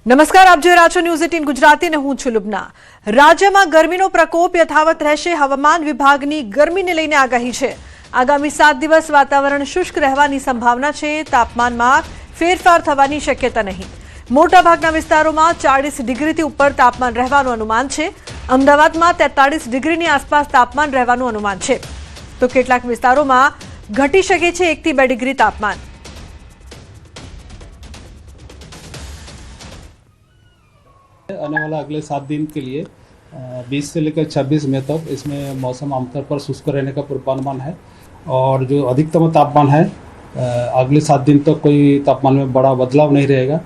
નમસ્કાર, આપ જોઈ રહ્યા છો ન્યૂઝ 18 ગુજરાતી અને હું છું લુબના। રાજ્યમાં ગરમીનો પ્રકોપ યથાવત રહેશે। હવામાન વિભાગની ગરમીને લઈને આગાહી છે। આગામી 7 દિવસ વાતાવરણ શુષ્ક રહેવાની સંભાવના છે। તાપમાનમાં ફેરફાર થવાની શક્યતા નહીં। મોટાભાગના વિસ્તારોમાં 40 ડિગ્રીથી ઉપર તાપમાન રહેવાનું અનુમાન છે। અમદાવાદમાં 43 ડિગ્રીની આસપાસ તાપમાન રહેવાનું અનુમાન છે, તો કેટલાક વિસ્તારોમાં ઘટી શકે છે 1 થી 2 ડિગ્રી તાપમાન। आने वाला अगले 7 दिन के लिए 20 से लेकर 26 मई तक इसमें मौसम आमतौर पर शुष्क रहने का पूर्वानुमान है। और जो अधिकतम तापमान है अगले 7 दिन तक कोई तापमान में बड़ा बदलाव नहीं रहेगा।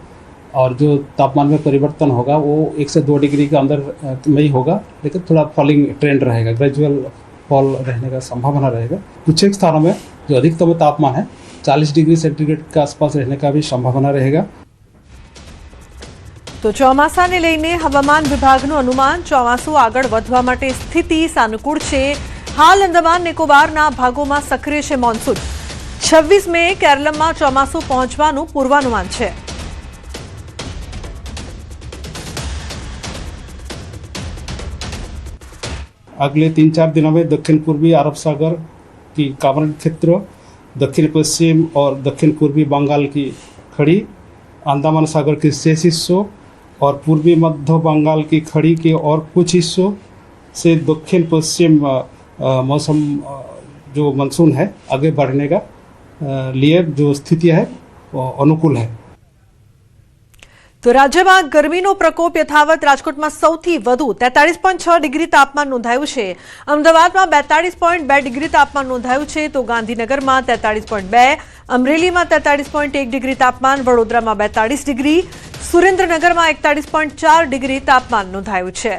और जो तापमान में परिवर्तन होगा वो 1 से 2 डिग्री के अंदर में ही होगा, लेकिन थोड़ा फॉलिंग ट्रेंड रहेगा, ग्रेजुअल फॉल रहने का संभावना रहेगा। कुछ एक स्थानों में जो अधिकतम तापमान है 40 डिग्री सेंटीग्रेड के आसपास रहने का भी संभावना रहेगा। तो ચોમાસાને લઈને હવામાન વિભાગનું અનુમાન। ચોમાસું આગળ વધવા માટે સ્થિતિ સાનુકૂળ છે। હાલ અંદમાન નિકોબારના ભાગોમાં સક્રિય છે મોન્સૂન। 26 મે કેરળમાં ચોમાસું પહોંચવાનું પૂર્વાનુમાન છે। अगले 3-4 दिनों में दक्षिण पूर्वी अरब सागर की कावरण क्षेत्र, दक्षिण पश्चिम और दक्षिण पूर्वी बंगाल की खड़ी, अंडमान सागर के शेष हिस्सों और पूर्वी मध्य बंगाल की खड़ी के और कुछ हिस्सों से दक्षिण पश्चिम मौसम जो मानसून है आगे बढ़ने का लिए जो स्थिति है वो अनुकूल है। तो राज्यમાં ગરમીનો પ્રકોપ યથાવત। રાજકોટમાં સૌથી વધુ 43.6 ડિગ્રી તાપમાન નોંધાયું છે। અમદાવાદમાં 42.2 ડિગ્રી તાપમાન નોંધાયું છે, તો ગાંધીનગરમાં 43.2, અમરેલીમાં 43.1 ડિગ્રી તાપમાન, વડોદરામાં 42 ડિગ્રી, સુરેન્દ્રનગરમાં 41.4 ડિગ્રી તાપમાન નોંધાયું છે।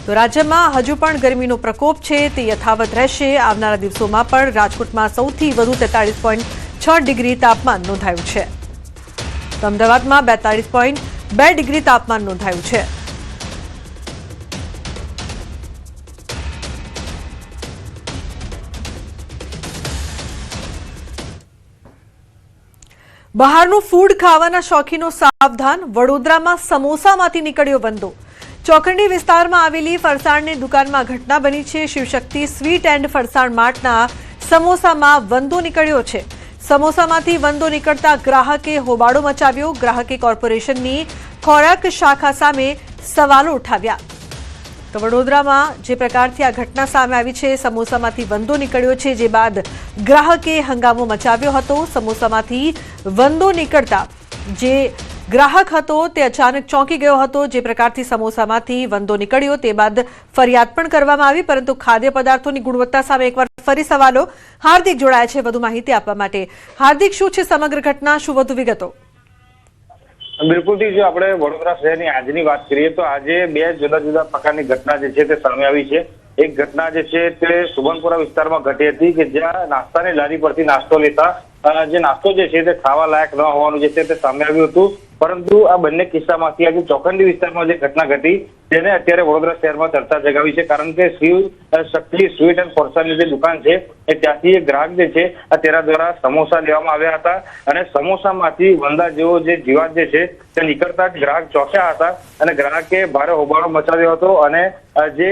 તો રાજ્યમાં હજુ પણ ગરમીનો પ્રકોપ છે તે યથાવત રહેશે। આવનારા દિવસોમાં પણ રાજકોટમાં સૌથી વધુ 43.6 ડિગ્રી તાપમાન નોંધાયું છે, તો અમદાવાદમાં 42.2 ડિગ્રી તાપમાન નોંધાયું છે। બહારનું ફૂડ ખાવાના શોખીનો સાવધાન। વડોદરામાં સમોસામાંથી નીકળ્યો વંદો। ચોકંડી વિસ્તારમાં આવેલી ફરસાણની દુકાનમાં ઘટના બની છે। શિવશક્તિ સ્વીટ એન્ડ ફરસાણ માર્ટના સમોસામાં વંદો નીકળ્યો છે। સમોસામાંથી વંદો નીકળતા ગ્રાહકે હોબાળો મચાવ્યો। ગ્રાહકે કોર્પોરેશનની ખોરાક શાખા સામે સવાલો ઉઠાવ્યા। તો વડોદરામાં જે પ્રકારથી આ ઘટના સામે આવી છે, સમોસામાંથી વંદો નીકળ્યો છે, જે બાદ ગ્રાહકે હંગામો મચાવ્યો હતો। સમોસામાંથી વંદો નીકળતા જે ગ્રાહક હતો તે અચાનક ચોંકી ગયો હતો। જે પ્રકારથી સમોસામાંથી વંદો નીકળ્યો તે બાદ ફરિયાદ પણ કરવામાં આવી, પરંતુ ખાદ્ય પદાર્થોની ગુણવત્તા સામે એકવાર ફરી સવાલો। હાર્દિક જોડાયા છે વધુ માહિતી આપવા માટે। હાર્દિક, શું છે સમગ્ર ઘટના, શું વધુ વિગતો? બિલકુલ, જો આપણે વડોદરા શહેરની આજની વાત કરીએ તો આજે 2 જુદા જુદા પ્રકારની ઘટના જે છે તે સામે આવી છે। એક ઘટના જે છે તે સુબનપુરા વિસ્તારમાં ઘટી હતી કે જ્યાં નાસ્તાની લારી પરથી નાસ્તો લેતા જે નાસ્તો જે છે તે ખાવા લાયક ન હોવાનું જે છે તે સામે આવ્યું હતું। પરંતુ આ બંને કિસ્સામાંથી આજે ચોકંડી વિસ્તારમાં જે ઘટના ઘટી તેને અત્યારે વડોદરા શહેરમાં ચર્ચા જગાવી છે। કારણ કે શિવ શક્તિ સ્વીટ એન્ડ ફરસાણની જે દુકાન છે એ ત્યાંથી એક ગ્રાહક જે છે તેના દ્વારા સમોસા લેવામાં આવ્યા હતા અને સમોસામાંથી વંદા જેવો જે જીવાત જે છે તે નીકળતા જ ગ્રાહક ચોંક્યા હતા અને ગ્રાહકે ભારે હોબાળો મચાવ્યો હતો અને જે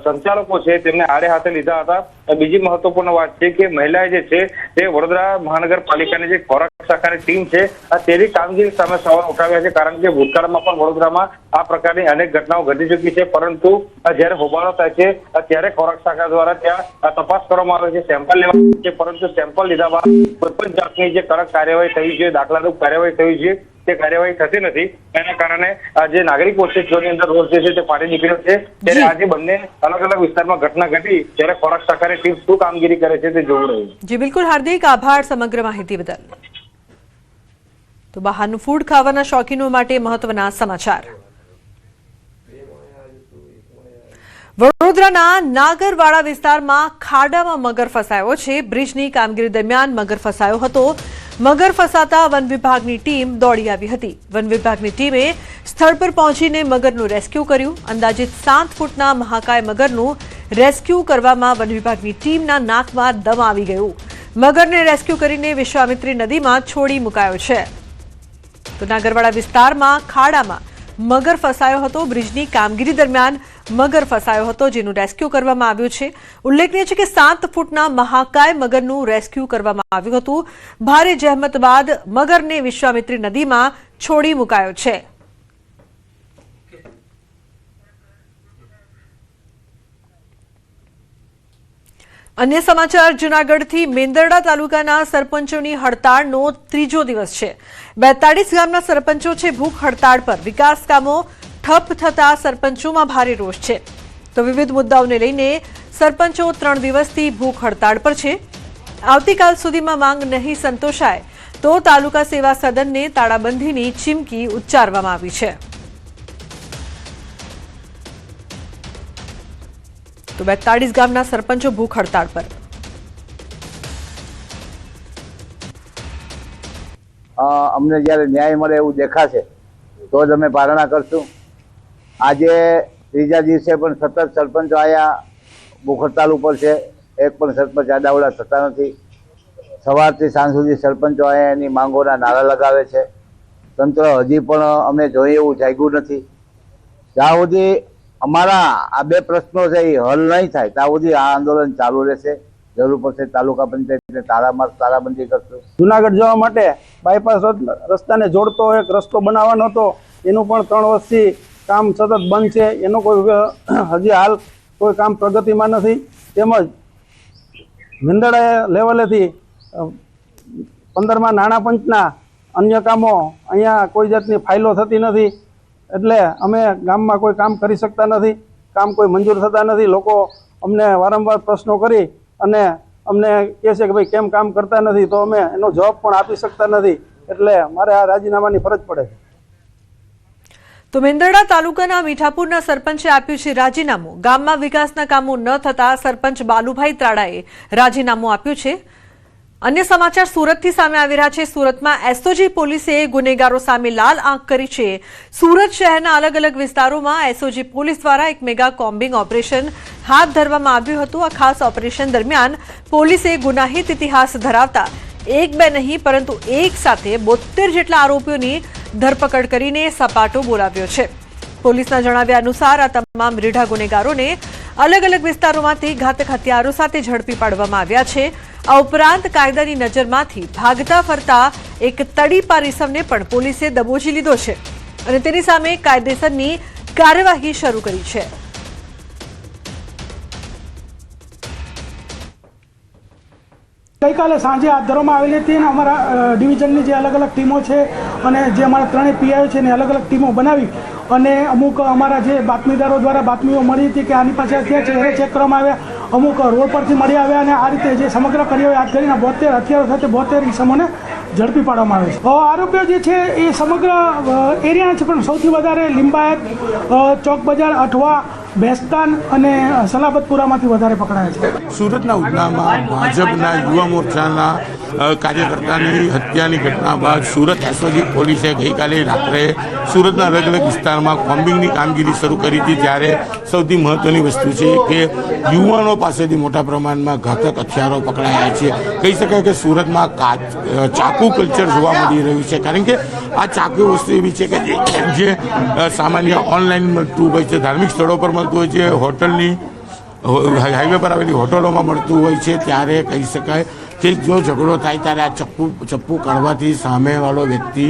સંચાલકો છે તેમને આડે હાથે લીધા હતા। બીજી મહત્વપૂર્ણ વાત છે કે મહિલાએ જે છે તે વડોદરા મહાનગરપાલિકાની જે ખોરાક શાખાની ટીમ છે તેની કામગીરી સામે સવાલ ઉઠાવ્યા છે। કારણ કે ભૂતકાળમાં પણ વડોદરામાં આ પ્રકારની અનેક ઘટનાઓ ઘટી ચૂકી છે, પરંતુ જ્યારે હોબાળો થાય છે ત્યારે ખોરાક શાખા દ્વારા ત્યાં તપાસ કરવામાં આવે છે, સેમ્પલ લેવામાં આવે છે, પરંતુ સેમ્પલ લીધા બાદ કોઈપણ જાતની જે કડક કાર્યવાહી થવી જોઈએ, દાખલારૂપ કાર્યવાહી થવી જોઈએ, તે કાર્યવાહી થતી નથી। એના કારણે જે નાગરિકો છે તેની અંદર રોષ જે છે તે ફાટી નીકળ્યો છે। ત્યારે આજે બંને અલગ અલગ વિસ્તારમાં ઘટના ઘટી ત્યારે ખોરાક શાખાની ટીમ શું કામગીરી કરે છે તે જોવું રહ્યું। જી બિલકુલ હાર્દિક, આભાર સમગ્ર માહિતી બદલ। તો બહારનું ફૂડ ખાવાના શોખીનો માટે મહત્વના સમાચાર। વડોદરાના નાગરવાડા વિસ્તારમાં ખાડામાં મગર ફસાયો છે। બ્રિજની કામગીરી દરમિયાન મગર ફસાયો હતો। મગર ફસાતા વન વિભાગની ટીમ દોડી આવી હતી। વન વિભાગની ટીમે સ્થળ પર પહોંચીને મગરનું રેસ્ક્યુ કર્યું। અંદાજિત 7 ફૂટના મહાકાય મગરનું રેસ્ક્યુ કરવામાં વન વિભાગની ટીમના નાકમાં દમ આવી ગયું। મગરને રેસ્ક્યુ કરીને વિશ્વામિત્રી નદીમાં છોડી મુકાયો છે. તો નાગરવાડા વિસ્તારમાં ખાડામાં મગર ફસાયો હતો. બ્રિજની કામગીરી દરમિયાન મગર ફસાયો હતો, જેનું રેસ્ક્યુ કરવામાં આવ્યું છે. ઉલ્લેખનીય છે કે 7 ફૂટના મહાકાય મગરનું રેસ્ક્યુ કરવામાં આવ્યું હતું. ભારે જહેમત બાદ મગરને વિશ્વામિત્રી નદીમાં છોડી મુકાયો છે. અન્ય સમાચાર, જૂનાગઢથી મેંદરડા તાલુકાના સરપંચોની હડતાળનો ત્રીજો દિવસ છે. 42 ગામના સરપંચો છે ભૂખ હડતાળ પર. વિકાસ કામો ઠપ થતા સરપંચોમાં ભારે રોષ છે. તો વિવિધ મુદ્દાઓને લઈને સરપંચો 3 દિવસથી ભૂખ હડતાળ પર છે. આવતીકાલ સુધીમાં માંગ નહીં સંતોષાય તો તાલુકા સેવા સદનને તાળાબંધીની ચીમકી ઉચ્ચારવામાં આવી છે. તો 42 ગામના સરપંચો ભૂખ હડતાળ પર. અમને જ્યારે ન્યાય મળે એવું દેખાશે તો જ અમે પારણા કરશું. આજે ત્રીજા દિવસે પણ સતત સરપંચો આયા ભૂખ હડતાળ ઉપર છે. એક પણ સરપંચ આડાવડા થતા નથી. સવારથી સાંજ સુધી સરપંચો આયા એની માંગોના નારા લગાવે છે. તંત્ર હજી પણ અમે જોઈએ એવું જાગ્યું નથી. જ્યાં સુધી અમારા આ 2 પ્રશ્નો છે એ હલ નહીં થાય ત્યાં સુધી આ આંદોલન ચાલુ રહેશે. જરૂર પડશે તાલુકા પંચાયતને તાળાબંધી કરશું. જુનાગઢ જવા માટે બાયપાસ રસ્તાને જોડતો એક રસ્તો બનાવવાનો હતો, એનું પણ 3 વર્ષથી કામ સતત બંધ છે. એનો કોઈ હજી હાલ કોઈ કામ પ્રગતિમાં નથી. તેમજ મેંદરડા લેવલેથી 15મા નાણાં પંચના અન્ય કામો અહીંયા કોઈ જાતની ફાઇલો થતી નથી. એટલે અમે ગામમાં કોઈ કામ કરી શકતા નથી. કામ કોઈ મંજૂર થતા નથી. લોકો અમને વારંવાર પ્રશ્નો કરી અને અમને કહે છે કે ભાઈ કેમ કામ કરતા નથી, તો અમે એનો જવાબ પણ આપી શકતા નથી. એટલે મારે આ રાજીનામાની ફરજ પડે છે. તો મેંદરડા તાલુકાના મીઠાપુરના સરપંચે આપ્યું છે રાજીનામું. ગામમાં વિકાસના કામો ન થતા સરપંચ બાલુભાઈ ત્રાડાએ રાજીનામું આપ્યું છે. અન્ય સમાચાર સુરતથી સામે આવી રહ્યા છે. સુરતમાં એસઓજી પોલીસે ગુનેગારો સામે લાલ આંખ કરી છે. સુરત શહેરના અલગ અલગ વિસ્તારોમાં એસઓજી પોલીસ દ્વારા એક મેગા કોમ્બિંગ ઓપરેશન હાથ ધરવામાં આવ્યું હતું. આ ખાસ ઓપરેશન દરમિયાન પોલીસે ગુનાહિત ઇતિહાસ ધરાવતા 1-2 નહીં પરંતુ એક સાથે 72 જેટલા આરોપીઓની ધરપકડ કરીને સપાટો બોલાવ્યો છે. પોલીસના જણાવ્યા અનુસાર આ તમામ રીઢા ગુનેગારોને અલગ અલગ વિસ્તારોમાંથી ઘાતક હથિયારો સાથે ઝડપી પાડવામાં આવ્યા છે. આ ઉપરાંત કાયદાની નજરમાંથી ભાગતા ફરતા એક તડીપાર ઇસમને પણ પોલીસે દબોચી લીધો છે અને તેની સામે કાયદેસરની કાર્યવાહી શરૂ કરી છે. ગઈકાલે સાંજે હાથ ધરવામાં આવેલી હતી અને અમારા ડિવિઝનની જે અલગ અલગ ટીમો છે અને જે અમારા 3 પીઆઈઓ છે એને અલગ અલગ ટીમો બનાવી અને અમુક અમારા જે બાતમીદારો દ્વારા બાતમીઓ મળી હતી કે આની પાછળ ત્યાં ચહેરે ચેક કરવામાં આવ્યા. અમુક રોડ પરથી મળી આવ્યા અને આ રીતે જે સમગ્ર કાર્યવાહી હાથ ધરીને 72 હથિયારો સાથે 72 ઇસમોને ઝડપી પાડવામાં આવે છે. આરોપીઓ જે છે એ સમગ્ર એરિયાના છે, પણ સૌથી વધારે લિંબાયત, ચોક બજાર, અઠવા, બેસ્તાન અને સલાબતપુરામાંથી વધારે પકડાયા છે. સુરતના ઉધનામાં ભાજપના યુવા મોરચાના કાર્યકર્તાની હત્યાની ઘટના બાદ સુરત એસઓજી પોલીસે ગઈકાલે રાત્રે સુરતના અલગ અલગ વિસ્તારમાં કોમ્બિંગની કામગીરી શરૂ કરી હતી. ત્યારે સૌથી મહત્વની વસ્તુ છે કે યુવાનો પાસેથી મોટા પ્રમાણમાં ઘાતક હથિયારો પકડાયા છે. કહી શકાય કે સુરતમાં ચાકુ કલ્ચર જોવા મળી રહ્યું છે. કારણ કે આ ચાકુ વસ્તુ એવી છે કે જે સામાન્ય ઓનલાઈન મળતું હોય છે, ધાર્મિક સ્થળો પર મળતું હોય છે, હોટલની હાઈવે પર આવેલી હોટલોમાં મળતું હોય છે. ત્યારે કહી શકાય કે જો ઝઘડો થાય ત્યારે આ ચપ્પુ કાઢવાથી સામેવાળો વ્યક્તિ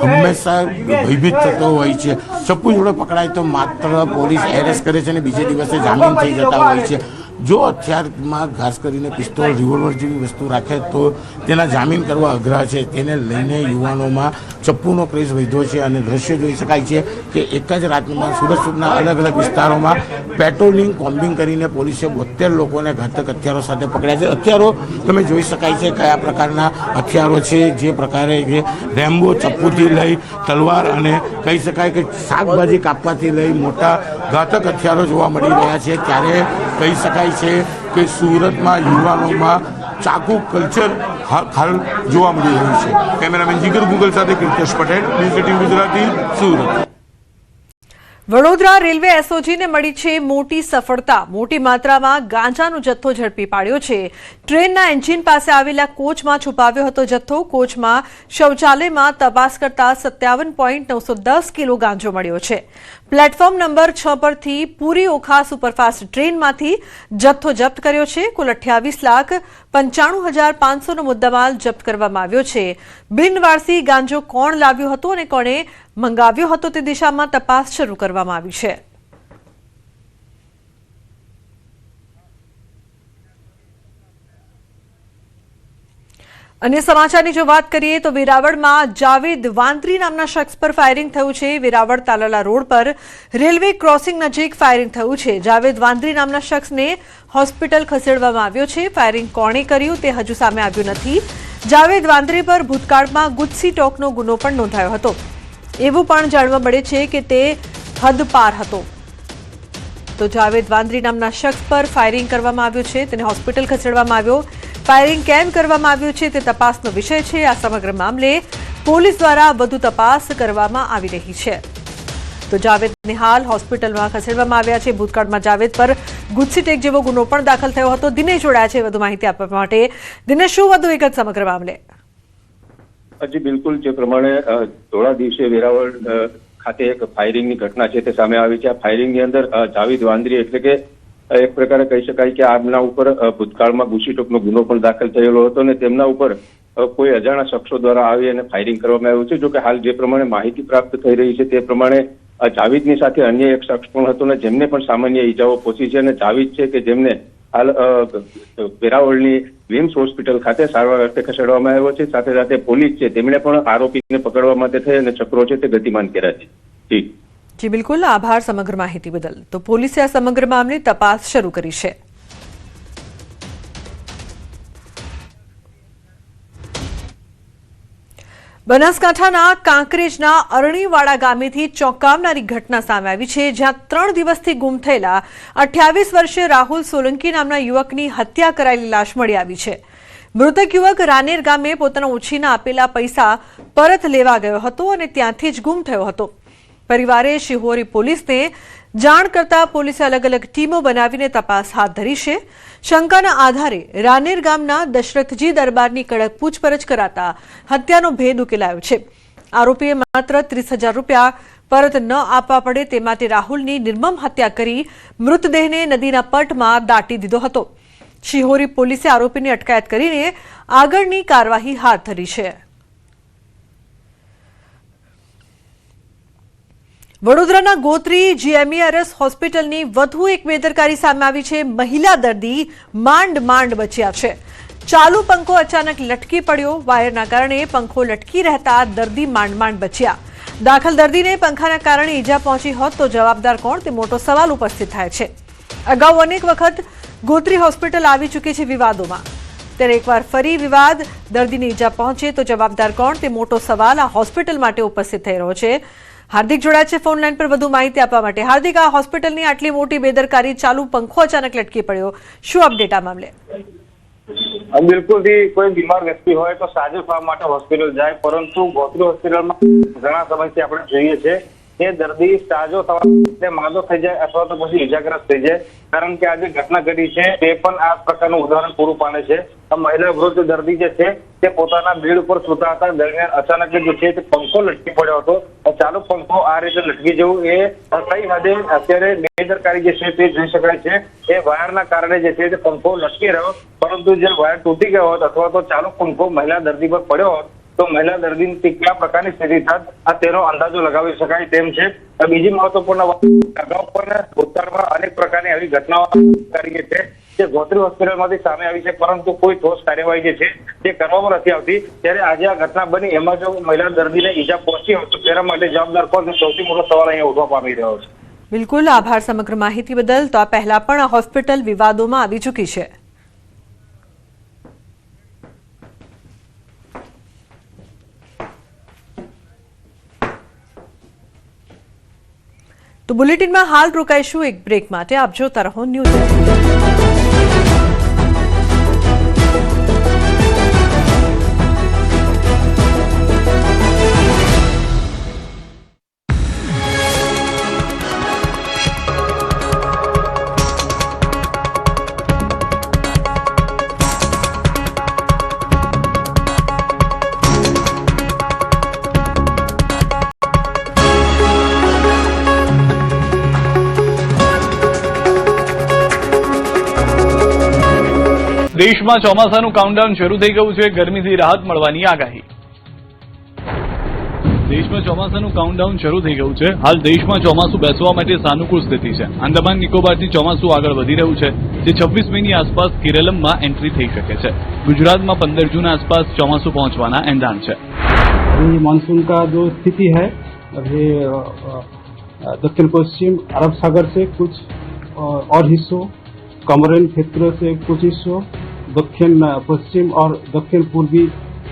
હંમેશા ભયભીત થતો હોય છે. ચપ્પુ જોડે પકડાય તો માત્ર પોલીસ એરેસ્ટ કરે છે અને બીજે દિવસે જામીન થઈ જતા હોય છે. જો હથિયારમાં ખાસ કરીને પિસ્તોલ, રિવોલ્વર જેવી વસ્તુ રાખે તો તેના જામીન કરવા અઘરા છે. તેને લઈને યુવાનોમાં ચપ્પુનો ક્રેઝ વધ્યો છે અને દ્રશ્ય જોઈ શકાય છે કે એક જ રાતમાં સુરતના અલગ અલગ વિસ્તારોમાં પેટ્રોલિંગ કોમ્બિંગ કરીને પોલીસે 72 લોકોને ઘાતક હથિયારો સાથે પકડ્યા છે. હથિયારો તમે જોઈ શકાય છે કયા પ્રકારના હથિયારો છે. જે પ્રકારે રેમ્બો ચપ્પુથી લઈ તલવાર અને કહી શકાય કે શાકભાજી કાપવાથી લઈ મોટા ઘાતક હથિયારો જોવા મળી રહ્યા છે. ત્યારે કહી શકાય છે કે સુરતમાં યુવાનોમાં ચાકુ કલ્ચર હાલ જોવા મળી રહ્યું છે. કેમેરામેન જીગર ગુગલ સાથે કૃતેશ પટેલ, ન્યૂઝ 18 ગુજરાતી, સુરત. વડોદરા રેલવે એસઓજીને મળી છે મોટી સફળતા. મોટી માત્રામાં ગાંજાનો જથ્થો ઝડપી પાડ્યો છે. ટ્રેનના એન્જિન પાસે આવેલા કોચમાં છુપાવ્યો હતો જથ્થો. કોચમાં શૌચાલયમાં તપાસ કરતા 57.910 કિલો ગાંજો મળ્યો છે. પ્લેટફોર્મ નંબર 6 પરથી પૂરી ઓખા સુપરફાસ્ટ ટ્રેનમાંથી જથ્થો જપ્ત કર્યો છે. કુલ 28,95,500નો મુદ્દામાલ જપ્ત કરવામાં આવ્યો છે. બિનવારસી ગાંજો કોણ લાવ્યો હતો અને કોણે મંગાવ્યો હતો તે દિશામાં તપાસ શરૂ કરવામાં આવી છે. અન્ય સમાચારની જો વાત કરીએ તો વેરાવળમાં જાવેદ વાંદરી નામના શખ્સ પર ફાયરિંગ થયું છે. વેરાવળ તાલાલા રોડ પર રેલવે ક્રોસિંગ નજીક ફાયરિંગ થયું છે. જાવેદ વાંદરી નામના શખ્સને હોસ્પિટલ ખસેડવામાં આવ્યો છે. ફાયરિંગ કોણે કર્યું તે હજુ સામે આવ્યું નથી. જાવેદ વાંદરી પર ભૂતકાળમાં ગુજસી ટોકનો ગુનો પણ નોંધાયો હતો. એવું પણ જાણવા મળે છે કે તે હદપાર હતો. તો જાવેદ વાંદરી નામના શખ્સ પર ફાયરિંગ કરવામાં આવ્યું છે. તેને હોસ્પિટલ ખસેડવામાં આવ્યો. ફાયરિંગ કેમ કરવામાં આવ્યું છે તે તપાસનો વિષય છે. આ સમગ્ર મામલે પોલીસ દ્વારા વધુ તપાસ કરવામાં આવી રહી છે. તો જાવેદને હાલ હોસ્પિટલમાં ખસેડવામાં આવ્યા છે. ભૂતકાળમાં જાવેદ પર ગુજસી ટેક જેવો ગુનો પણ દાખલ થયો હતો. દિનેશ જોડાયા છે વધુ માહિતી આપવા માટે. દિનેશ, શું વધુ વિગત સમગ્ર મામલે? જી બિલકુલ, જે પ્રમાણે થોડા દિવસે વેરાવળ ખાતે એક ફાયરિંગની ઘટના છે તે સામે આવી છે. આ ફાયરિંગની અંદર જાવેદ વાંદરી એટલે કે એક પ્રકારે કહી શકાય કે આમના ઉપર ભૂતકાળમાં ગુસીટોકનો ગુનો પણ દાખલ થયેલો હતો અને તેમના ઉપર કોઈ અજાણા શખ્સો દ્વારા આવી અને ફાયરિંગ કરવામાં આવ્યું છે. જો કે હાલ જે પ્રમાણે માહિતી પ્રાપ્ત થઈ રહી છે તે પ્રમાણે જાવેદની સાથે અન્ય એક શખ્સ પણ હતો અને જેમને પણ સામાન્ય ઈજાઓ પહોંચી છે અને જાવેદ છે કે જેમને હાલ વેરાવળની વિમ્સ હોસ્પિટલ ખાતે સારવાર અર્થે ખસેડવામાં આવ્યો છે. સાથે સાથે પોલીસ છે તેમણે પણ આરોપીને પકડવા માટે થઈ અને ચક્રો છે તે ગતિમાન કર્યા છે. જી બિલકુલ, આભાર સમગ્ર માહિતી બદલ. તો પોલીસે આ સમગ્ર મામલે તપાસ શરૂ કરી છે. બનાસકાંઠાના કાંકરેજના અરણીવાડા ગામેથી ચોંકાવનારી ઘટના સામે આવી છે. જ્યાં 3 દિવસથી ગુમ થયેલા 28 વર્ષીય રાહુલ સોલંકી નામના યુવકની હત્યા કરાયેલી લાશ મળી આવી છે. મૃતક યુવક રાનેર ગામે પોતાના ઉછીના આપેલા પૈસા પરત લેવા ગયો હતો અને ત્યાંથી જ ગુમ થયો હતો. પરિવારે શિહોરી પોલીસને જાણ કરતા પોલીસે અલગ અલગ ટીમો બનાવીને તપાસ હાથ ધરી છે. શંકાના આધારે રાનેર ગામના દશરથજી દરબારની કડક પૂછપરછ કરાતા હત્યાનો ભેદ ઉકેલાયો છે. આરોપીએ માત્ર 30,000 રૂપિયા પરત ન આપવા પડે તે માટે રાહુલની નિર્મમ હત્યા કરી મૃતદેહને નદીના પટમાં દાટી દીધો હતો. શિહોરી પોલીસે આરોપીની અટકાયત કરીને આગળની કાર્યવાહી હાથ ધરી છે. વડોદરાના ગોત્રી જીએમઈઆરએસ હોસ્પિટલની વધુ એક બેદરકારી સામે આવી છે. મહિલા દર્દી માંડ બચ્યા છે. ચાલુ પંખો અચાનક લટકી પડ્યો. વાયરના કારણે પંખો લટકી રહેતા દર્દી માંડ બચ્યા. દાખલ દર્દીને પંખાના કારણે ઈજા પહોંચી હોત તો જવાબદાર કોણ તે મોટો સવાલ ઉપસ્થિત થાય છે. અગાઉ અનેક વખત ગોત્રી હોસ્પિટલ આવી ચૂકી છે વિવાદોમાં. ત્યારે એકવાર ફરી વિવાદ, દર્દીને ઈજા પહોંચે તો જવાબદાર કોણ તે મોટો સવાલ આ હોસ્પિટલ માટે ઉપસ્થિત થઈ રહ્યો છે. હાર્દિક જોડાયા છે ફોન લાઈન પર વધુ માહિતી આપવા માટે. હાર્દિક, આ હોસ્પિટલની આટલી મોટી બેદરકારી, ચાલુ પંખો અચાનક લટકી પડ્યો, શું અપડેટ આ મામલે? બિલકુલ થી કોઈ બીમાર વ્યક્તિ હોય તો સાજો થવા માટે હોસ્પિટલ જાય, પરંતુ ગોત્રી હોસ્પિટલમાં ઘણા સમયથી આપણે જોઈએ છે કે દર્દી સાજો થવા માંદો થઈ જાય અથવા તો પછી ઈજાગ્રસ્ત થઈ જાય. કારણ કે આ જે ઘટના ઘટી છે તે પણ આ પ્રકારનું ઉદાહરણ પૂરું પાડે છે. આ મહિલા વૃદ્ધ દર્દી જે છે તે પોતાના બેડ ઉપર સૂતા હતા. દરમિયાન અચાનક જે છે તે પંખો લટકી પડ્યો હતો. ચાલુ પંખો આ રીતે લટકી જવું એ કઈ હદે અત્યારે બેદરકારી જે છે તે જોઈ શકાય છે. એ વાયરના કારણે જે છે તે પંખો લટકી રહ્યો, પરંતુ જે વાયર તૂટી ગયો હોત અથવા તો ચાલુ પંખો મહિલા દર્દી પર પડ્યો હોત તો મહિલા દર્દીની કયા પ્રકારની સ્થિતિ થાત આ તેનો અંદાજો લગાવી શકાય તેમ છે. બીજી મહત્વપૂર્ણ વાત, અગાઉ પણ ભૂતકાળમાં અનેક પ્રકારની આવી ઘટનાઓ કરી છે જે ગોત્રી હોસ્પિટલમાંથી સામે આવી છે, પરંતુ કોઈ ઠોસ કાર્યવાહી જે છે તે કરવામાં નથી આવતી. ત્યારે આજે આ ઘટના બની, એમાં જો મહિલા દર્દીને ઈજા પહોંચી હોય તો તેના માટે જવાબદાર કોણ, સૌથી મોટો સવાલ અહીંયા ઉઠવા પામી રહ્યો છે. બિલકુલ, આભાર સમગ્ર માહિતી બદલ. તો આ પહેલા પણ આ હોસ્પિટલ વિવાદોમાં આવી ચૂકી છે. તો બુલેટિનમાં હાલ રોકાઈશું એક બ્રેક માટે. આપ જોતા રહો ન્યૂઝ. દેશમાં ચોમાસાનું કાઉન્ટડાઉન શરૂ થઈ ગયું છે, ગરમીથી રાહત મળવાની આગાહી. દેશમાં ચોમાસાનું કાઉન્ટડાઉન શરૂ થઈ ગયું છે. હાલ દેશમાં ચોમાસું બેસવા માટે સાનુકૂળ સ્થિતિ છે. આંદામાન નિકોબારથી ચોમાસું આગળ વધી રહ્યું છે, જે 26 મેની આસપાસ કેરળમાં એન્ટ્રી થઈ શકે છે. गुजरात में 15 जून आसपास चौमासू पहुंचवाना ऐलान है. अभी मानसून का जो स्थिति है अभी दक्षिण पश्चिम अरब सागर से कुछ और हिस्सों, कमरन क्षेत्र से कुछ हिस्सों, दक्षिण पश्चिम और दक्षिण पूर्वी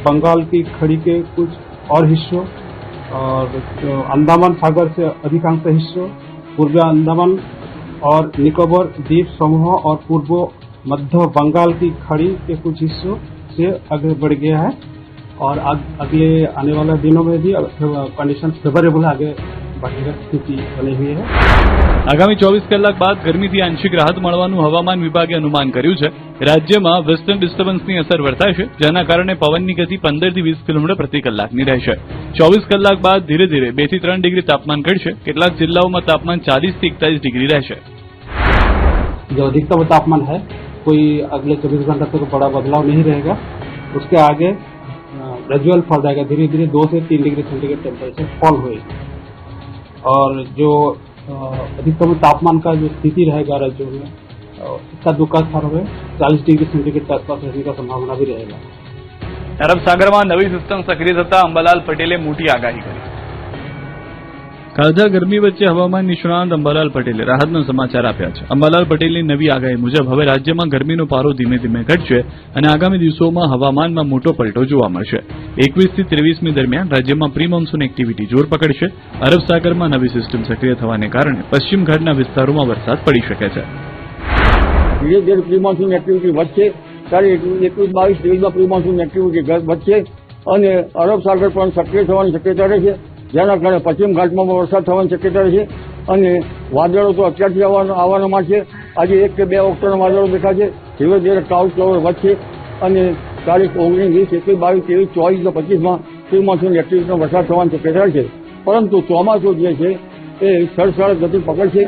बंगाल की खाड़ी के कुछ और हिस्सों और अंडमान सागर से अधिकांश हिस्सों, पूर्वी अंडमान और निकोबार द्वीप समूह और पूर्व मध्य बंगाल की खाड़ी के कुछ हिस्सों से आगे बढ़ गया है और अगले आने वाले दिनों में भी कंडीशन फेवरेबल आगे बढ़ने की स्थिति बनी हुई है. आगामी 24 કલાક બાદ ગરમીથી આંશિક રાહત મળવાનું હવામાન વિભાગે અનુમાન કર્યું છે. રાજ્યમાં વેસ્ટર્ન ડિસ્ટર્બન્સની અસર વર્તાશે, જેના કારણે પવનની ગતિ 15 થી 20 કિલોમીટર પ્રતિ કલાકની રહેશે. 24 કલાક બાદ ધીરે ધીરે 2 થી 3 ડિગ્રી તાપમાન ઘટશે. કેટલાક જિલ્લાઓમાં તાપમાન 40 થી 41 ડિગ્રી રહેશે. जो अधिकतम तापमान है कोई अगले 24 घंटे तक बड़ा बदलाव नहीं रहेगा. उसके आगे ग्रेजुअल फॉल जाएगा, धीरे धीरे 2 से 3 डिग्री सेंटीग्रेड टेम्परेचर फॉल होएगी और जो अधिकतम तापमान का जो स्थिति रहेगा राज्यों में इसका दुखद स्थानों में 40 डिग्री सेंटीग्रेड के आसपास रहने का संभावना भी रहेगा. અરબ સાગરમાં નવી સિસ્ટમ સક્રિય થતા અંબાલાલ પટેલે મોટી આગાહી કરી. કાળઝાળ ગરમી વચ્ચે હવામાન નિષ્ણાંત અંબાલાલ પટેલે રાહતના સમાચાર આપ્યા છે. અંબાલાલ પટેલની નવી આગાહી મુજબ હવે રાજ્યમાં ગરમીનો પારો ધીમે ધીમે ઘટશે અને આગામી દિવસોમાં હવામાનમાં મોટો પલટો જોવા મળશે. 21 થી 23મી દરમિયાન રાજ્યમાં પ્રી મોન્સૂન એક્ટિવિટી જોર પકડશે. અરબ સાગરમાં નવી સિસ્ટમ સક્રિય થવાને કારણે પશ્ચિમ ઘાટના વિસ્તારોમાં વરસાદ પડી શકે છે. ધીરે ધીરે પ્રી મોન્સૂન એક્ટિવિટી વધશે. ત્યારે 21-22 પ્રી મોન્સૂન એક્ટિવિટી વધશે અને અરબ સાગર પણ સક્રિય થવાની શક્યતા રહેશે, જેના કારણે પશ્ચિમ ઘાટમાં વરસાદ થવાની શક્યતા રહેશે અને વાદળો તો અત્યારથી આવવાના છે. આજે 1 કે 2 ઓક્ટોબરના વાદળો દેખાશે. ધીરે ધીરે ક્લાઉડ કવર વધશે અને તારીખ 19, 20, 21, 22, 23 અને 25માં પ્રી મોન્સૂન એક્ટિવિટીનો વરસાદ થવાની શક્યતા છે. પરંતુ ચોમાસું જે છે એ સરસળ ગતિ પકડશે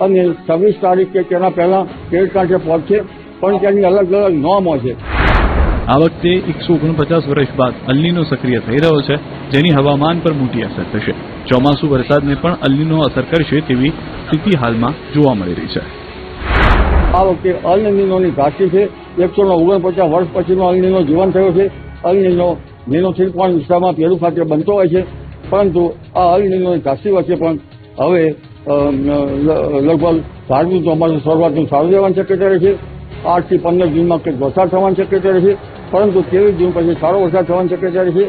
અને 26 તારીખ કે તેના પહેલા કેરળ કાંઠે પહોંચશે, પણ તેની અલગ અલગ નોર્મો છે. આ વખતે 149 વર્ષ બાદ અલ્નીનો સક્રિય થઈ રહ્યો છે, જેની હવામાન પર મોટી અસર થશે. ચોમાસુ વરસાદને પણ અલ્નીનો અસર કરશે તેવી સ્થિતિ હાલમાં જોવા મળી રહી છે. આ વખતે અલ્નીનોની ઘાટી છે. 149 વર્ષ પછીનો અલ્નીનો જીવન થયો છે. અલ્નીનો નીનો વિસ્તારમાં પેરુ ખાતે બનતો હોય છે, પરંતુ આ અલ્નીનોની ઘાટી વચ્ચે પણ હવે લગભગ ધાર્મિક ચોમાસું શરૂઆતનું સારું રહેવાની શક્યતા રહે છે. 8 થી 15 જૂનમાં કંઈક વરસાદ થવાની શક્યતા રહે છે, પરંતુ 23 જૂન પછી સારો વરસાદ થવાની શક્યતા રહે છે.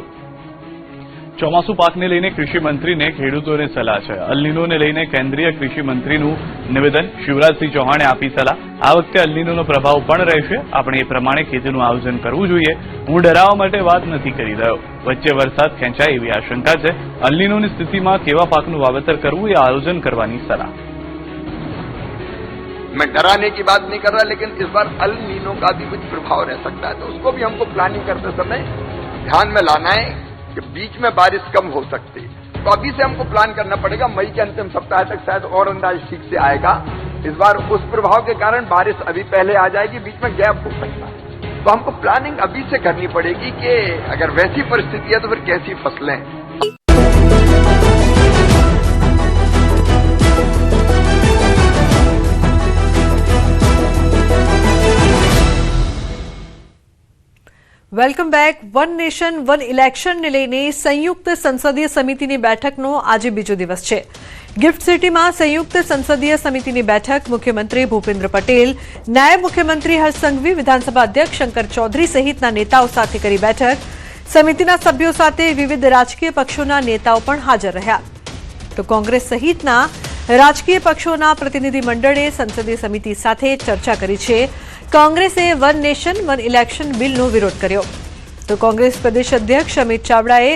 ચોમાસુ પાકને લઈને કૃષિ મંત્રીને ખેડૂતોને સલાહ છે. અલ્નીનોને લઈને કેન્દ્રીય કૃષિ મંત્રીનું નિવેદન શિવરાજસિંહ ચૌહાણે આપી સલાહ. આ વખતે અલ્નીનોનો પ્રભાવ પણ રહેશે. આપણે એ પ્રમાણે ખેતીનું આયોજન કરવું જોઈએ. હું ડરાવવા માટે વાત નથી કરી રહ્યો. વચ્ચે વરસાદ ખેંચાય એવી આશંકા છે. અલ્નીનોની સ્થિતિમાં કેવા પાકનું વાવેતર કરવું એ આયોજન કરવાની સલાહ. मैं डराने की बात नहीं कर रहा, लेकिन इस बार अल नीनो का भी कुछ प्रभाव रह सकता है, तो उसको भी हमको प्लानिंग करते समय ध्यान में लाना है कि बीच में बारिश कम हो सकती है. तो अभी से हमको प्लान करना पड़ेगा. मई के अंतिम सप्ताह तक शायद और अंदाज ठीक से आएगा. इस बार उस प्रभाव के कारण बारिश अभी पहले आ जाएगी, बीच में गैप हो सकता है. तो हमको प्लानिंग अभी से करनी पड़ेगी कि अगर वैसी परिस्थिति है तो फिर कैसी फसलें. Welcome back. One nation one ઇલેક્શનને લઈને સંયુક્ત સંસદીય સમિતિની બેઠકનો આજે બીજો દિવસ છે. ગિફ્ટ સિટીમાં સંયુક્ત સંસદીય સમિતિની બેઠક મુખ્યમંત્રી ભૂપેન્દ્ર પટેલ, નાયબ મુખ્યમંત્રી હર્ષ સંઘવી, વિધાનસભા અધ્યક્ષ શંકર ચૌધરી સહિતના નેતાઓ સાથે કરી બેઠક. સમિતિના સભ્યો સાથે વિવિધ રાજકીય પક્ષોના નેતાઓ પણ હાજર રહ્યા. તો કોંગ્રેસ સહિતના રાજકીય પક્ષોના પ્રતિનિધિ મંડળે સંસદીય સમિતિ સાથે ચર્ચા કરી છે. કોંગ્રેસે વન નેશન વન ઇલેક્શન બિલનો વિરોધ કર્યો. તો કોંગ્રેસ પ્રદેશ અધ્યક્ષ અમિત ચાવડાએ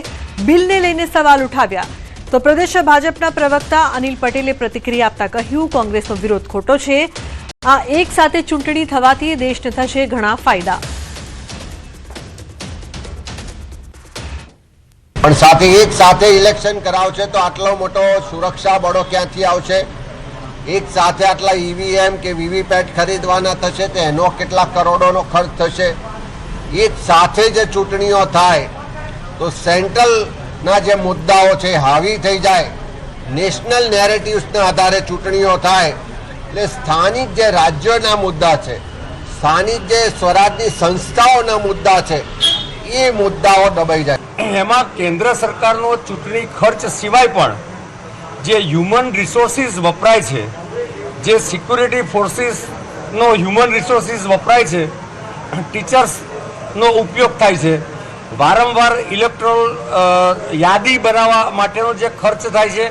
બિલને લઈને સવાલ ઉઠાવ્યા. તો પ્રદેશ ભાજપના પ્રવક્તા અનિલ પટેલે પ્રતિક્રિયા આપતા કહ્યું, કોંગ્રેસનો વિરોધ ખોટો છે. આ એક સાથે ચૂંટણી થવાથી દેશને થશે ઘણા ફાયદા. પણ સાથે એક સાથે ઇલેક્શન કરાવશે તો આટલો મોટો સુરક્ષા બળો ક્યાંથી આવશે? એક સાથે આટલા ઈવીએમ કે વીવીપેટ ખરીદવાના થશે તો એનો કેટલા કરોડોનો ખર્ચ થશે. એક સાથે જે ચૂંટણીઓ થાય તો સેન્ટ્રલના જે મુદ્દાઓ છે હાવી થઈ જાય, નેશનલ નેરેટિવ્સના આધારે ચૂંટણીઓ થાય એટલે સ્થાનિક જે રાજ્યોના મુદ્દા છે, સ્થાનિક જે સ્વરાજની સંસ્થાઓના મુદ્દા છે એ મુદ્દાઓ દબાઈ જાય. એમાં કેન્દ્ર સરકારનો ચૂંટણી ખર્ચ સિવાય પણ જે હ્યુમન રિસોર્સિસ વપરાય છે, જે સિક્યુરિટી ફોર્સિસનો હ્યુમન રિસોર્સિસ વપરાય છે, ટીચર્સનો ઉપયોગ થાય છે, વારંવાર ઇલેક્ટોરલ યાદી બનાવવા માટેનો જે ખર્ચ થાય છે,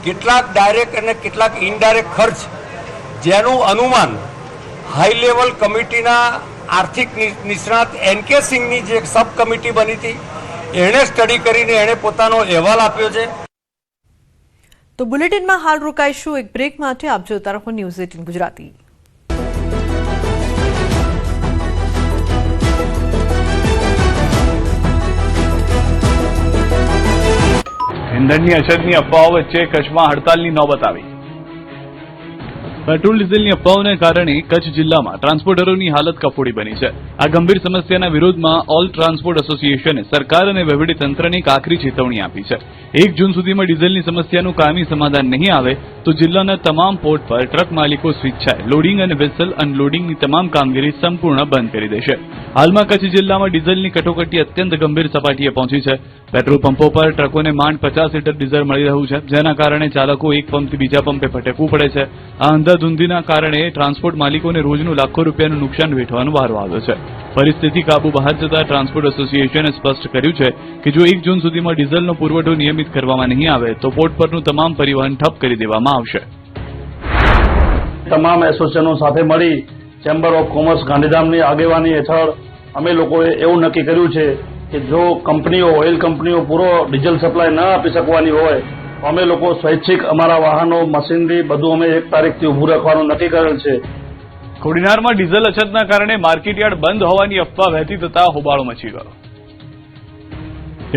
કેટલાક ડાયરેક્ટ અને કેટલાક ઇનડાયરેક્ટ ખર્ચ જેનું અનુમાન હાઈ લેવલ કમિટીના આર્થિક નિષ્ણાત એનકે સિંઘની જે સબ કમિટી બની હતી એણે સ્ટડી કરીને એણે પોતાનો અહેવાલ આપ્યો છે. તો બુલેટિનમાં હાલ રોકાઈશું એક બ્રેક માટે. આપ જોતા રહો ન્યૂઝ 18 ગુજરાતી. ઇંધણની અછતની અફવાઓ વચ્ચે કચ્છમાં હડતાલની નોબત આવી. પેટ્રોલ ડીઝલની અફવાઓને કારણે કચ્છ જિલ્લામાં ટ્રાન્સપોર્ટરોની હાલત કફોડી બની છે. આ ગંભીર સમસ્યાના વિરોધમાં ઓલ ટ્રાન્સપોર્ટ એસોસિએશને સરકાર અને વહીવટીતંત્રને એક આખરી ચેતવણી આપી છે. 1 જૂન સુધીમાં ડીઝલની સમસ્યાનું કાયમી સમાધાન નહીં આવે તો જિલ્લાના તમામ પોર્ટ પર ટ્રક માલિકો સ્વેચ્છાએ લોડિંગ અને વેસલ અનલોડિંગની તમામ કામગીરી સંપૂર્ણ બંધ કરી દેશે. હાલમાં કચ્છ જિલ્લામાં ડીઝલની કટોકટી અત્યંત ગંભીર સપાટીએ પહોંચી છે. પેટ્રોલ પંપો પર ટ્રકોને માંડ 50 લીટર ડીઝલ મળી રહ્યું છે, જેના કારણે ચાલકો એક પંપથી બીજા પંપે ભટકવું પડે છે. આ અંધાધૂંધીના કારણે ટ્રાન્સપોર્ટ માલિકોને રોજનું લાખો રૂપિયાનું નુકસાન વેઠવાનો વારો આવ્યો છે. પરિસ્થિતિ કાબુ બહાર જતા ટ્રાન્સપોર્ટ એસોસિએશને સ્પષ્ટ કર્યું છે કે જો 1 જૂન સુધીમાં ડીઝલનો પુરવઠો નિયમિત કરવામાં નહીં આવે તો પોર્ટ પરનું તમામ પરિવહન ઠપ કરી દેવામાં આવશે. તમામ એસોસિએશનો સાથે મળી ચેમ્બર ઓફ કોમર્સ ગાંધીધામની આગેવાની હેઠળ અમે લોકોએ એવું નક્કી કર્યું છે કે જો કંપનીઓ, ઓઇલ કંપનીઓ પૂરો ડીઝલ સપ્લાય ન આપી શકવાની હોય તો અમે લોકો સ્વૈચ્છિક અમારા વાહનો, મશીનરી બધું અમે 1 તારીખથી ઊભું રાખવાનું નક્કી કરેલ છે. કોડીનારમાં ડીઝલ અછતના કારણે માર્કેટયાર્ડ બંધ હોવાની અફવા વહેતી થતા હોબાળો મચી ગયો.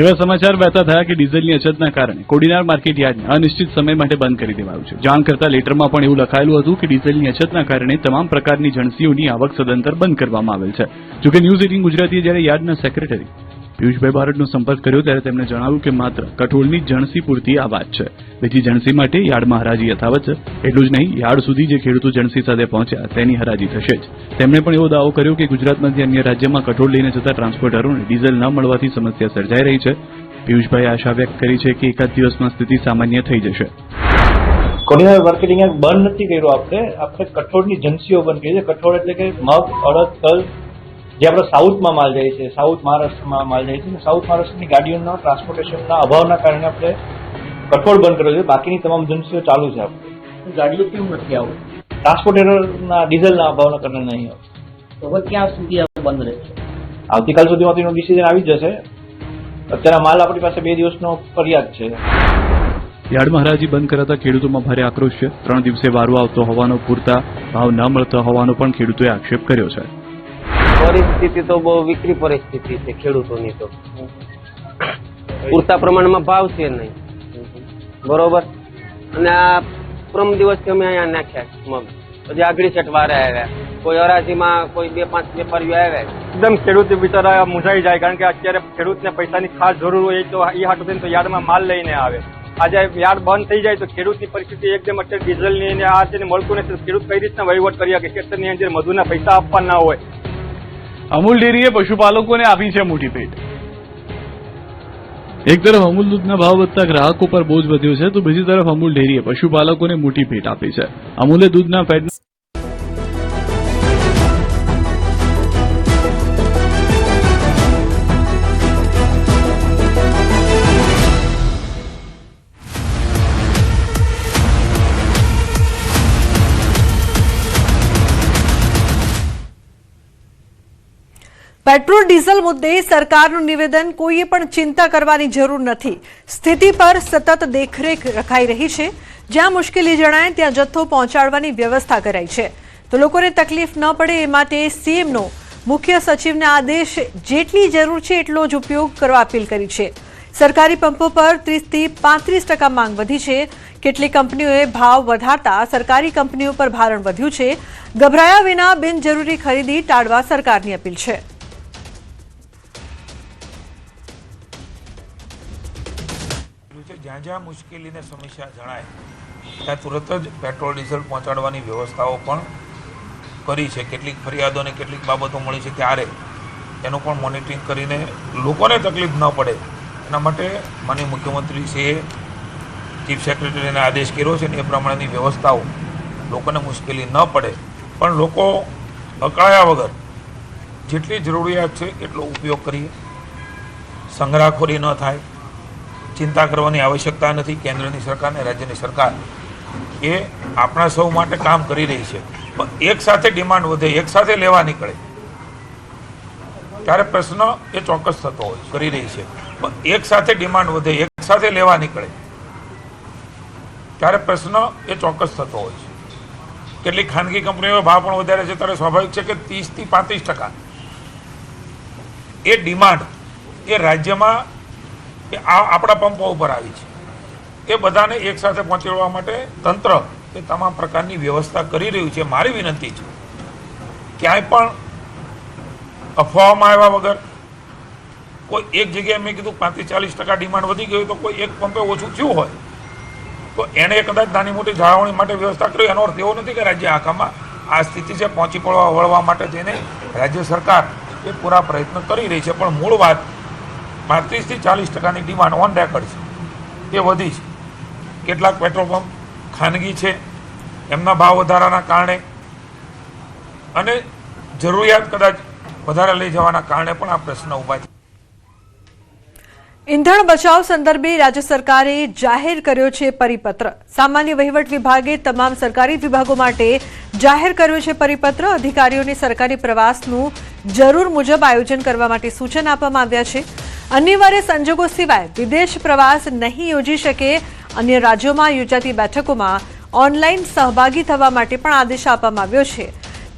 એવા સમાચાર વહેતા થયા કે ડીઝલની અછતના કારણે કોડીનાર માર્કેટયાર્ડને અનિશ્ચિત સમય માટે બંધ કરી દેવાયું છે. જાણ કરતા લેટરમાં પણ એવું લખાયેલું હતું કે ડીઝલની અછતના કારણે તમામ પ્રકારની જણસીઓની આવક સદંતર બંધ કરવામાં આવેલ છે. જોકે ન્યૂઝ 18 ગુજરાતીએ જ્યારે યાર્ડના સેક્રેટરી પિયુષભાઈ બારડનો સંપર્ક કર્યો ત્યારે તેમણે જણાવ્યું કે માત્ર કઠોળની જણસી પૂરતી આ વાત છે. બીજી જણસી માટે યાર્ડમાં હરાજી યથાવત છે. એટલું જ નહીં, યાર્ડ સુધી જે ખેડૂતો જણસી સાથે પહોંચ્યા તેની હરાજી થશે જ. તેમણે પણ એવો દાવો કર્યો કે ગુજરાતમાંથી અન્ય રાજ્યમાં કઠોળ લઈને જતા ટ્રાન્સપોર્ટરોને ડીઝલ ન મળવાથી સમસ્યા સર્જાઈ રહી છે. પિયુષભાઈએ આશા વ્યક્ત કરી છે કે એકાદ દિવસમાં સ્થિતિ સામાન્ય થઈ જશે. કોડીનાર માર્કેટિંગ બંધ નથી કર્યું, આપણે કઠોળની જણસીઓ બંધ કરી છે. કઠોળ એટલે કે મગ, અડદ, તલ જે આપણે સાઉથમાં માલ જાય છે, સાઉથ મહારાષ્ટ્રમાં માલ જાય છે. સાઉથ મહારાષ્ટ્રની ગાડીઓના ટ્રાન્સપોર્ટેશનના અભાવના કારણે આપણે કઠોળ બંધ કર્યો છે. બાકીની તમામ જણસીઓ ચાલુ છે. આપણે ગાડીઓ કેમ નથી આવું? ટ્રાન્સપોર્ટરના ડીઝલના અભાવના કારણે નહીં આવે. તો હવે ક્યાં સુધી બંધ રહેશે? આવતીકાલ સુધીમાં તેનો ડિસિઝન આવી જશે. અત્યારે માલ આપણી પાસે 2 દિવસનો ફરિયાદ છે. યાર્ડમાં હરાજી બંધ કરાતા ખેડૂતોમાં ભારે આક્રોશ છે. 3 દિવસે વારો આવતો હોવાનો, પૂરતા ભાવ ન મળતા હોવાનો પણ ખેડૂતોએ આક્ષેપ કર્યો છે. પરિસ્થિતિ તો બહુ વિકરી પરિસ્થિતિ છે ખેડૂતોની. તો પૂરતા પ્રમાણમાં ભાવ છે નહીં, બરોબર. અને આ પ્રમ દિવસથી અમે અહીંયા નાખ્યા મગ, પછી આગળ સેટ વારે આવ્યા, કોઈ હરાજીમાં કોઈ 2-5 વેપારીઓ આવ્યા. એકદમ ખેડૂત બિચારા મૂંઝાઈ જાય, કારણ કે અત્યારે ખેડૂતને પૈસાની ખાસ જરૂર હોય તો એ હાટું થઈને તો યાર્ડમાં માલ લઈને આવે. આજે યાર્ડ બંધ થઈ જાય તો ખેડૂતની પરિસ્થિતિ એકદમ અત્યારે ડીઝલની અને આ છે મળતું નથી. ખેડૂત કઈ રીતના વહીવટ કરી શકે? ખેતરની અંદર મજૂરના પૈસા આપવા ના હોય. અમૂલ ડેરીએ પશુપાલકોને આપી છે મોટી ભેટ. એક તરફ અમૂલ દૂધના ભાવ વધતા ગ્રાહકો પર બોજ વધ્યો છે તો બીજી તરફ અમૂલ ડેરીએ પશુપાલકોને મોટી ભેટ આપી છે. અમૂલે દૂધના ફેટ પેટ્રોલ ડીઝલ મુદ્દે સરકારનું નિવેદન કોઈએ પણ ચિંતા કરવાની જરૂર નથી. સ્થિતિ પર સતત દેખરેખ રખાઈ રહી છે. જ્યાં મુશ્કેલી જણાય ત્યાં જથ્થો પહોંચાડવાની વ્યવસ્થા કરાઈ છે. તો લોકોને તકલીફ ન પડે એ માટે સીએમનો મુખ્ય સચિવને આદેશ જેટલી જરૂર છે એટલો જ ઉપયોગ કરવા અપીલ કરી છે. સરકારી પંપો પર 30 થી 35% માંગ વધી છે. કેટલીક કંપનીઓએ ભાવ વધારતા સરકારી કંપનીઓ પર ભારણ વધ્યું છે. ગભરાયા વિના બિનજરૂરી ખરીદી ટાળવા સરકારની અપીલ છે. જ્યાં જ્યાં મુશ્કેલી ને સમસ્યા જણાય ત્યાં તુરત જ પેટ્રોલ ડીઝલ પહોંચાડવાની વ્યવસ્થાઓ પણ કરી છે. કેટલીક ફરિયાદો અને કેટલીક બાબતો મળી છે ત્યારે એનું પણ મોનિટરિંગ કરીને લોકોને તકલીફ ન પડે એના માટે માનનીય મુખ્યમંત્રીશ્રીએ ચીફ સેક્રેટરીને આદેશ કર્યો છે અને એ પ્રમાણેની વ્યવસ્થાઓ લોકોને મુશ્કેલી ન પડે પણ લોકો અકળાયા વગર જેટલી જરૂરિયાત છે એટલો ઉપયોગ કરીએ. સંગ્રહખોરી ન થાય, ચિંતા કરવાની આવશ્યકતા નથી. કેન્દ્રની સરકાર અને રાજ્યની સરકાર એ આપણા સૌ માટે કામ કરી રહી છે. પણ એક સાથે ડિમાન્ડ વધે, એક સાથે લેવા નીકળે ત્યારે પ્રશ્ન એ ચોક્કસ થતો હોય કરી રહી છે. પણ એક સાથે ડિમાન્ડ વધે, એક સાથે લેવા નીકળે ત્યારે પ્રશ્ન એ ચોક્કસ થતો હોય છે. કેટલીક ખાનગી કંપનીઓ ભાવ પણ વધારે છે ત્યારે સ્વાભાવિક છે કે 30 થી 35% એ ડિમાન્ડ એ રાજ્યમાં આપણા પંપો ઉપર આવી છે. એ બધાને એક સાથે પહોંચી વળવા માટે તંત્ર એ તમામ પ્રકારની વ્યવસ્થા કરી રહ્યું છે. મારી વિનંતી છે ક્યાંય પણ અફવાઓમાં આવ્યા વગર કોઈ એક જગ્યાએ મેં કીધું 35-40% ડિમાન્ડ વધી ગયું તો કોઈ એક પંપે ઓછું થયું હોય તો એણે કદાચ નાની મોટી જાળવણી માટે વ્યવસ્થા કરી. એનો અર્થ એવો નથી કે રાજ્ય આખામાં આ સ્થિતિ છે પહોંચી વળવા માટે તેને રાજ્ય સરકાર એ પૂરા પ્રયત્ન કરી રહી છે. પણ મૂળ વાત 35 થી 40%ની ડિમાન્ડ ઓન રેકોર્ડ છે એ વધી છે. કેટલાક પેટ્રોલ પંપ ખાનગી છે એમના ભાવ વધારાના કારણે અને જરૂરિયાત કદાચ વધારે લઈ જવાના કારણે પણ આ પ્રશ્ન ઊભા છે. ઈંધણ બચાવ સંદર્ભે રાજ્ય સરકારે જાહેર કર્યો છે પરિપત્ર. સામાન્ય વહીવટ વિભાગે તમામ સરકારી વિભાગો માટે જાહેર કર્યો છે પરિપત્ર. અધિકારીઓને સરકારી પ્રવાસનું જરૂર મુજબ આયોજન કરવા માટે સૂચન આપવામાં આવ્યા છે. અનિવાર્ય સંજોગો સિવાય વિદેશ પ્રવાસ નહીં યોજી શકે. અન્ય રાજ્યોમાં યોજાતી બેઠકોમાં ઓનલાઈન સહભાગી થવા માટે પણ આદેશ આપવામાં આવ્યો છે.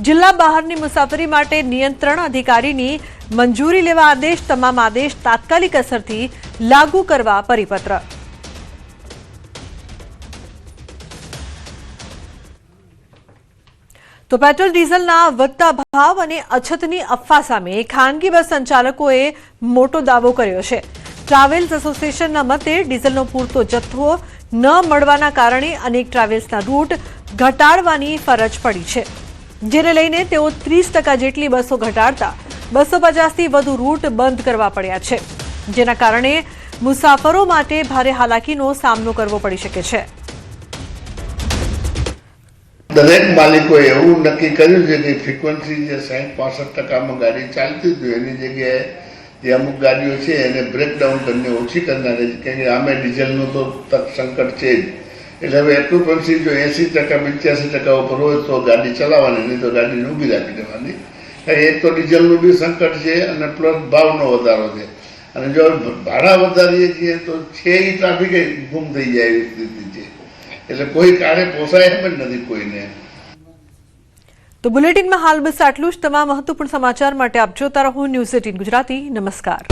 જિલ્લા બહારની મુસાફરી માટે નિયંત્રણ અધિકારીની મંજૂરી લેવા આદેશ. તમામ આદેશ તાત્કાલિક અસરથી લાગુ કરવા પરિપત્ર. તો પેટ્રોલ ડીઝલના વધતા ભાવ અને અછતની અફવા સામે ખાનગી બસ સંચાલકોએ મોટો દાવો કર્યો છે. ટ્રાવેલ્સ એસોસિએશનના મતે ડીઝલનો પૂરતો જથ્થો ન મળવાના કારણે અનેક ટ્રાવેલ્સના રૂટ ઘટાડવાની ફરજ પડી છે, જેને લઈને તેઓ 30% જેટલી બસો ઘટાડતા 250 થી વધુ રૂટ બંધ કરવા પડ્યા છે, જેના કારણે મુસાફરો માટે ભારે હાલાકીનો સામનો કરવો પડી શકે છે. દરેક માલિકોએ એવું નક્કી કર્યું છે કે ફ્રીક્વન્સી જે 60-65% ગાડી ચાલતી હતી એની જગ્યાએ જે અમુક ગાડીઓ છે એને બ્રેકડાઉન કરીને ઓછી કરનાર છે, કેમ કે આમે ડીઝલનું તો સંકટ છે જ. એટલે હવે એક્યુપન્સી જો 80%-85% ઉપર હોય તો ગાડી ચલાવવાની, નહીં તો ગાડીને ઊભી રાખી દેવાની. એક તો ડીઝલનું બી સંકટ છે અને પ્લસ ભાવનો વધારો છે. અને જો ભાડા વધારીએ છીએ તો છે એ ટ્રાફિક ગુમ થઈ જાય એવી સ્થિતિ છે. એટલે કોઈ કારે પોસાય એમ જ નથી કોઈને. તો બુલેટિનમાં હાલ બસ આટલું જ. તમામ મહત્વપૂર્ણ સમાચાર માટે આપ જોતા રહો ન્યૂઝ 18 ગુજરાતી. નમસ્કાર.